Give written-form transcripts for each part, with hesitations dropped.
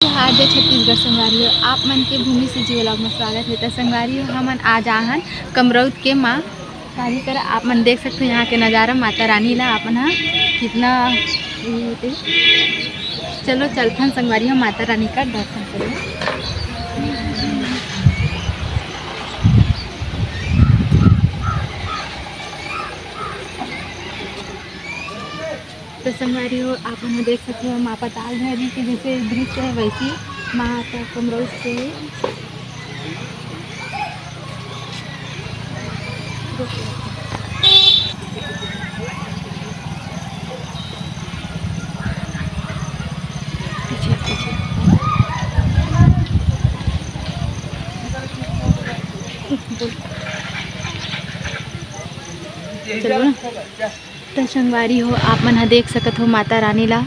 हार जय छत्तीसगढ़ संगवारी हो आप मन के भूमि से जी व्लॉग में स्वागत है। तो संगवारी हो हमन आज आहन कमरौत के माँ काली करा। आप मन देख सकते हो यहाँ के नज़ारा माता रानी ला अपन हा कितना होते। चलो चलथन संगवारी हो माता रानी का दर्शन करो। तो संगवारी हो आप मन देख सकते हो माँ पताल भैरवी के जैसे दृश्य है वैसी माता कमरौत से पीछे पीछे चलो तो संगवारी हो आप मन देख सकत हो माता रानी ला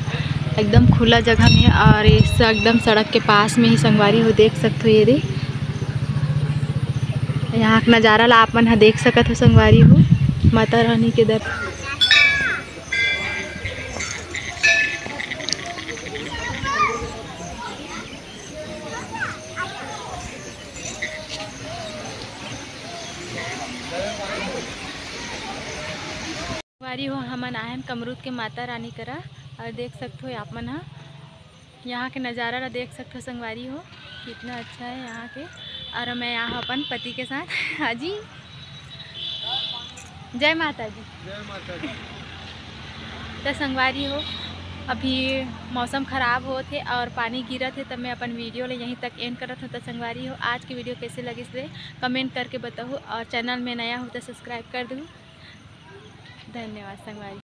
एकदम खुला जगह में और इस एकदम सड़क के पास में ही संगवारी हो देख सकते हो। ये दे यहाँ का नज़ारा ला आप मन देख सकत हो संगवारी हो माता रानी के दर। संगवारी हो हमन आए कमरूद के माता रानी करा और देख सकते हो आप मन यहाँ के नज़ारा ला देख सकते हो संगवारी हो कितना अच्छा है यहाँ के। और मैं यहाँ अपन पति के साथ हाजी जय माता दी। जय माता दी। तो संगवारी हो अभी मौसम ख़राब हो थे और पानी गिरा थे, तब मैं अपन वीडियो ले यहीं तक एंड करत हूँ। तो संगवारी हो आज की वीडियो कैसे लगी इसे कमेंट करके बताओ और चैनल में नया हो तो सब्सक्राइब कर दो। धन्यवाद संगवारी।